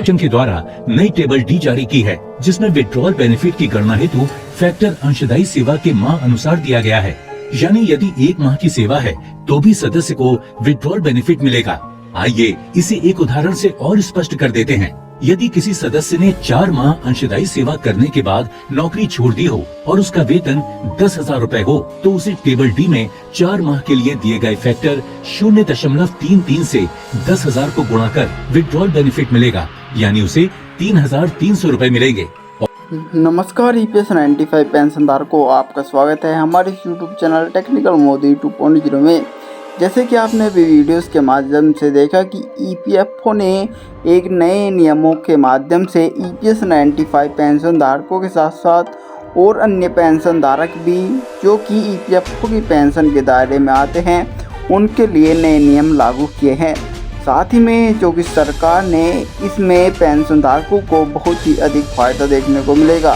System के द्वारा नई टेबल डी जारी की है, जिसमें विड्रॉल बेनिफिट की गणना हेतु फैक्टर अंशदायी सेवा के माह अनुसार दिया गया है। यानी यदि 1 माह की सेवा है तो भी सदस्य को विड्रॉल बेनिफिट मिलेगा। आइए इसे एक उदाहरण से और स्पष्ट कर देते हैं। यदि किसी सदस्य ने 4 माह अंशदायी सेवा करने के बाद नौकरी छोड़ दी हो और उसका वेतन 10,000 रूपए हो, तो उसे टेबल डी में 4 माह के लिए दिए गए फैक्टर 0.33 से 10,000 को गुणा कर विड्रॉल बेनिफिट मिलेगा, यानी उसे 3,300 रूपए मिलेंगे। नमस्कार EPS 95 पेंशन धारकों, आपका स्वागत है हमारे यूट्यूब चैनल टेक्निकल मोदी 2.0 में। जैसे कि आपने अभी वीडियोस के माध्यम से देखा कि EPFO ने एक नए नियमों के माध्यम से EPS 95 पेंशन धारकों के साथ साथ और अन्य पेंशन धारक भी जो कि EPFO की पेंशन के दायरे में आते हैं उनके लिए नए नियम लागू किए हैं। साथ ही में जो कि सरकार ने इसमें पेंशन धारकों को बहुत ही अधिक फ़ायदा देखने को मिलेगा,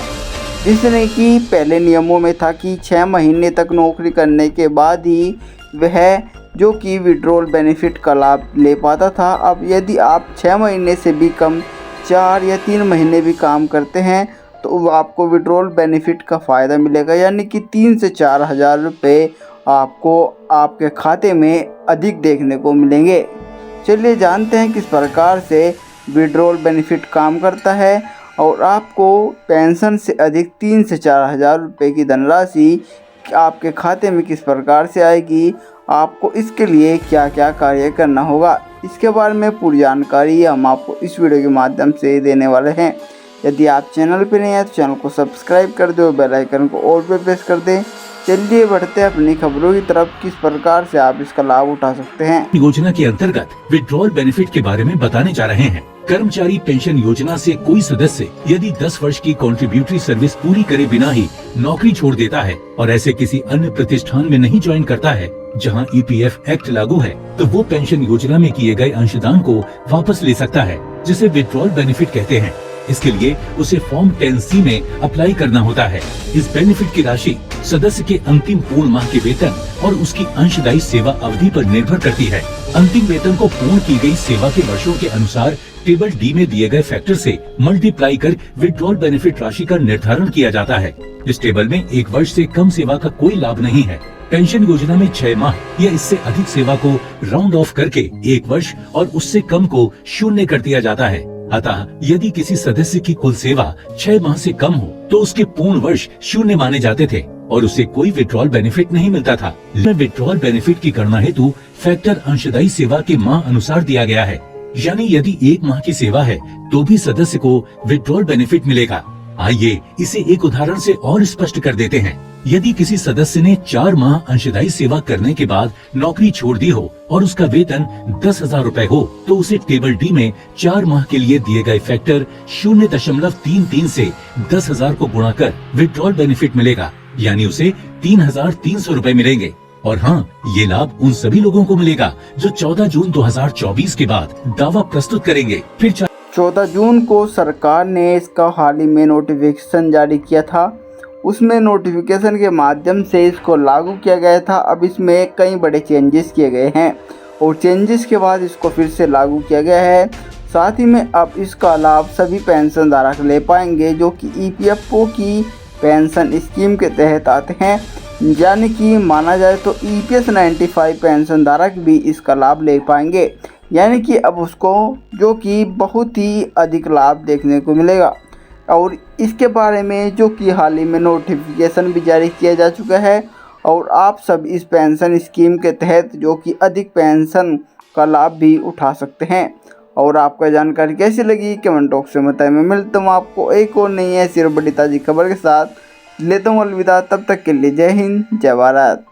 जिसने कि पहले नियमों में था कि 6 महीने तक नौकरी करने के बाद ही वह जो कि विड्रॉल बेनिफिट का लाभ ले पाता था। अब यदि आप 6 महीने से भी कम 4 या 3 महीने भी काम करते हैं तो आपको विड्रॉल बेनिफिट का फ़ायदा मिलेगा, यानी कि 3 से 4 हज़ार रुपये आपको आपके खाते में अधिक देखने को मिलेंगे। चलिए जानते हैं किस प्रकार से विड्रॉल बेनिफिट काम करता है और आपको पेंशन से अधिक 3 से 4 हज़ार रुपये की धनराशि आपके खाते में किस प्रकार से आएगी, आपको इसके लिए क्या क्या कार्य करना होगा, इसके बारे में पूरी जानकारी हम आपको इस वीडियो के माध्यम से देने वाले हैं। यदि आप चैनल पर नए हैं तो चैनल को सब्सक्राइब कर दो, बेल आइकन को ऑल पे प्रेस कर दें। चलिए बढ़ते हैं अपनी खबरों की तरफ, किस प्रकार से आप इसका लाभ उठा सकते हैं। योजना के अंतर्गत विड्रॉल बेनिफिट के बारे में बताने जा रहे हैं। कर्मचारी पेंशन योजना से कोई सदस्य यदि 10 वर्ष की कॉन्ट्रीब्यूटरी सर्विस पूरी करे बिना ही नौकरी छोड़ देता है और ऐसे किसी अन्य प्रतिष्ठान में नहीं ज्वाइन करता है जहां EPF एक्ट लागू है, तो वो पेंशन योजना में किए गए अंशदान को वापस ले सकता है, जिसे विड्रॉल बेनिफिट कहते हैं। इसके लिए उसे फॉर्म 10C में अप्लाई करना होता है। इस बेनिफिट की राशि सदस्य के अंतिम पूर्ण माह के वेतन और उसकी अंशदायी सेवा अवधि पर निर्भर करती है। अंतिम वेतन को पूर्ण की गई सेवा के वर्षों के अनुसार टेबल डी में दिए गए फैक्टर से मल्टीप्लाई कर विड्रॉल बेनिफिट राशि का निर्धारण किया जाता है। इस टेबल में 1 वर्ष से कम सेवा का कोई लाभ नहीं है। पेंशन योजना में 6 माह या इससे अधिक सेवा को राउंड ऑफ करके 1 वर्ष और उससे कम को 0 कर दिया जाता है। अतः यदि किसी सदस्य की कुल सेवा 6 माह से कम हो तो उसके पूर्ण वर्ष 0 माने जाते थे और उसे कोई विड्रॉल बेनिफिट नहीं मिलता था। विड्रॉल बेनिफिट की गणना हेतु फैक्टर अंशदायी सेवा के माह अनुसार दिया गया है, यानी यदि 1 माह की सेवा है तो भी सदस्य को विड्रॉल बेनिफिट मिलेगा। आइए इसे एक उदाहरण से और स्पष्ट कर देते हैं। यदि किसी सदस्य ने 4 माह अंशदायी सेवा करने के बाद नौकरी छोड़ दी हो और उसका वेतन 10,000 रूपए हो, तो उसे टेबल डी में 4 माह के लिए दिए गए फैक्टर 0.33 से 10,000 को गुणा कर विड्रॉल बेनिफिट मिलेगा, यानी उसे 3,300 रूपए मिलेंगे। और हाँ, ये लाभ उन सभी लोगों को मिलेगा जो 14 जून 2024 के बाद दावा प्रस्तुत करेंगे। फिर 14 जून को सरकार ने इसका हाल ही में नोटिफिकेशन जारी किया था। उसमें नोटिफिकेशन के माध्यम से इसको लागू किया गया था। अब इसमें कई बड़े चेंजेस किए गए हैं और चेंजेस के बाद इसको फिर से लागू किया गया है। साथ ही में अब इसका लाभ सभी पेंशन धारक ले पाएंगे जो कि EPFO की पेंशन स्कीम के तहत आते हैं, यानी कि माना जाए तो EPS 95 पेंशन धारक भी इसका लाभ ले पाएंगे, यानी कि अब उसको जो कि बहुत ही अधिक लाभ देखने को मिलेगा। और इसके बारे में जो कि हाल ही में नोटिफिकेशन भी जारी किया जा चुका है और आप सब इस पेंशन स्कीम के तहत जो कि अधिक पेंशन का लाभ भी उठा सकते हैं। और आपको जानकारी कैसी लगी कमेंट बॉक्स में बताएं। मैं मिलता हूँ आपको एक और नहीं है सिर्फ बड़ी ताज़ी खबर के साथ। लेता हूँ अलविदा, तब तक के लिए जय हिंद जय भारत।